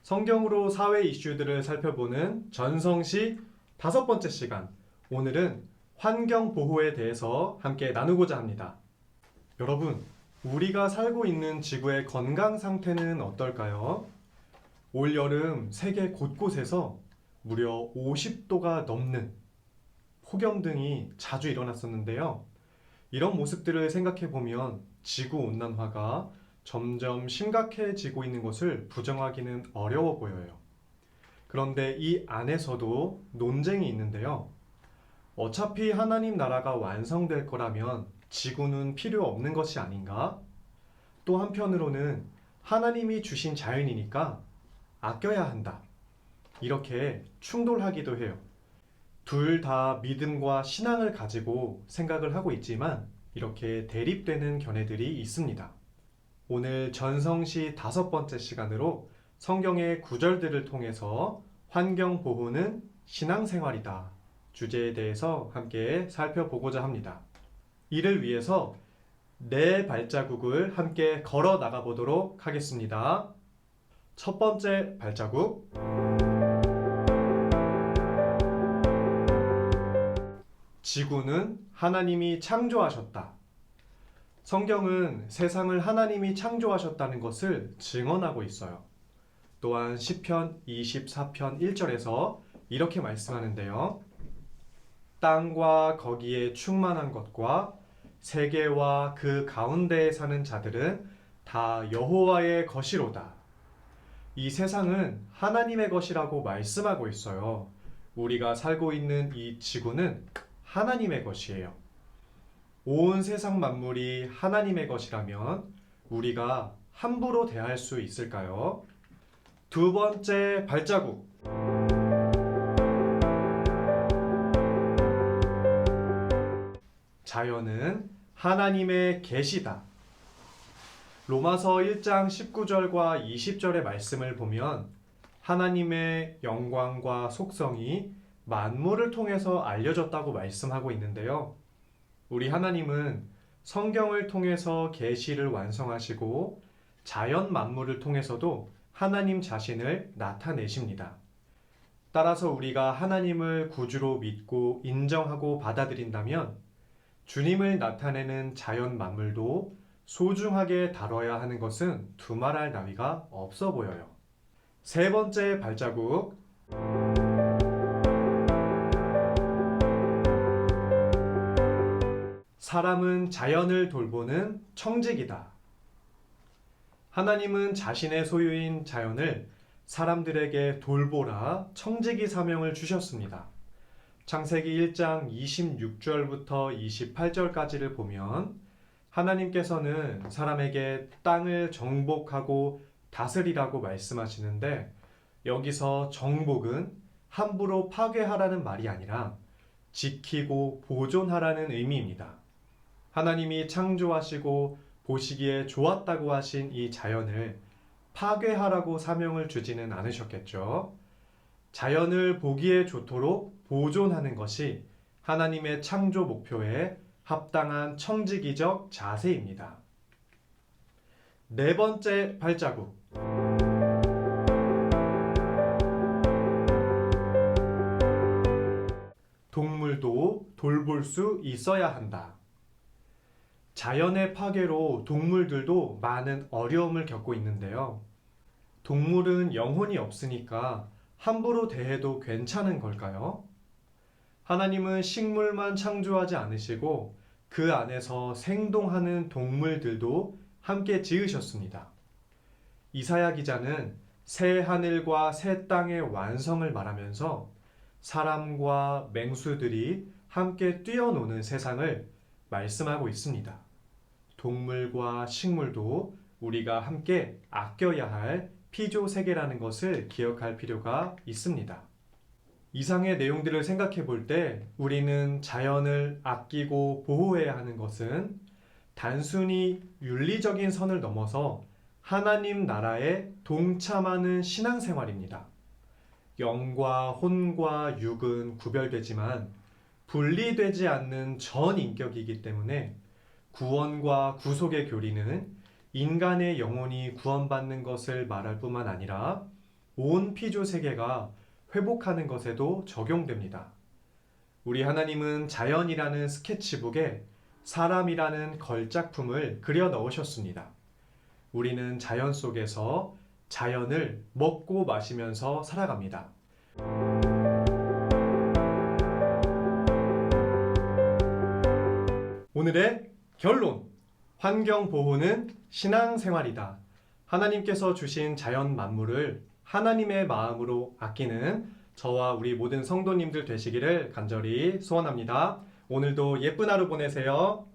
성경으로 사회 이슈들을 살펴보는 전성시 5번째 시간. 오늘은 환경 보호에 대해서 함께 나누고자 합니다. 여러분, 우리가 살고 있는 지구의 건강 상태는 어떨까요? 올 여름 세계 곳곳에서 무려 50도가 넘는 폭염 등이 자주 일어났었는데요. 이런 모습들을 생각해 보면 지구 온난화가 점점 심각해지고 있는 것을 부정하기는 어려워 보여요. 그런데 이 안에서도 논쟁이 있는데요. 어차피 하나님 나라가 완성될 거라면 지구는 필요 없는 것이 아닌가? 또 한편으로는 하나님이 주신 자연이니까 아껴야 한다. 이렇게 충돌하기도 해요. 둘 다 믿음과 신앙을 가지고 생각을 하고 있지만 이렇게 대립되는 견해들이 있습니다. 오늘 전성시 5번째 시간으로 성경의 구절들을 통해서 환경 보호는 신앙생활이다 주제에 대해서 함께 살펴보고자 합니다. 이를 위해서 네 발자국을 함께 걸어 나가 보도록 하겠습니다. 첫 번째 발자국. 지구는 하나님이 창조하셨다. 성경은 세상을 하나님이 창조하셨다는 것을 증언하고 있어요. 또한 시편 24편 1절에서 이렇게 말씀하는데요. 땅과 거기에 충만한 것과 세계와 그 가운데에 사는 자들은 다 여호와의 것이로다. 이 세상은 하나님의 것이라고 말씀하고 있어요. 우리가 살고 있는 이 지구는 하나님의 것이에요. 온 세상 만물이 하나님의 것이라면 우리가 함부로 대할 수 있을까요? 두 번째 발자국. 자연은 하나님의 계시다. 로마서 1장 19절과 20절의 말씀을 보면 하나님의 영광과 속성이 만물을 통해서 알려졌다고 말씀하고 있는데요. 우리 하나님은 성경을 통해서 계시를 완성하시고 자연 만물을 통해서도 하나님 자신을 나타내십니다. 따라서 우리가 하나님을 구주로 믿고 인정하고 받아들인다면 주님을 나타내는 자연 만물도 소중하게 다뤄야 하는 것은 두말할 나위가 없어 보여요. 세 번째 발자국. 사람은 자연을 돌보는 청지기다. 하나님은 자신의 소유인 자연을 사람들에게 돌보라 청지기 사명을 주셨습니다. 창세기 1장 26절부터 28절까지를 보면 하나님께서는 사람에게 땅을 정복하고 다스리라고 말씀하시는데 여기서 정복은 함부로 파괴하라는 말이 아니라 지키고 보존하라는 의미입니다. 하나님이 창조하시고 보시기에 좋았다고 하신 이 자연을 파괴하라고 사명을 주지는 않으셨겠죠. 자연을 보기에 좋도록 보존하는 것이 하나님의 창조 목표에 합당한 청지기적 자세입니다. 네 번째 발자국. 동물도 돌볼 수 있어야 한다. 자연의 파괴로 동물들도 많은 어려움을 겪고 있는데요. 동물은 영혼이 없으니까 함부로 대해도 괜찮은 걸까요? 하나님은 식물만 창조하지 않으시고 그 안에서 생동하는 동물들도 함께 지으셨습니다. 이사야 기자는 새 하늘과 새 땅의 완성을 말하면서 사람과 맹수들이 함께 뛰어노는 세상을 말씀하고 있습니다. 동물과 식물도 우리가 함께 아껴야 할 피조 세계라는 것을 기억할 필요가 있습니다. 이상의 내용들을 생각해 볼 때 우리는 자연을 아끼고 보호해야 하는 것은 단순히 윤리적인 선을 넘어서 하나님 나라에 동참하는 신앙생활입니다. 영과 혼과 육은 구별되지만 분리되지 않는 전인격이기 때문에 구원과 구속의 교리는 인간의 영혼이 구원받는 것을 말할 뿐만 아니라 온 피조 세계가 회복하는 것에도 적용됩니다. 우리 하나님은 자연이라는 스케치북에 사람이라는 걸작품을 그려 넣으셨습니다. 우리는 자연 속에서 자연을 먹고 마시면서 살아갑니다. 오늘의 결론. 환경 보호는 신앙생활이다. 하나님께서 주신 자연 만물을 하나님의 마음으로 아끼는 저와 우리 모든 성도님들 되시기를 간절히 소원합니다. 오늘도 예쁜 하루 보내세요.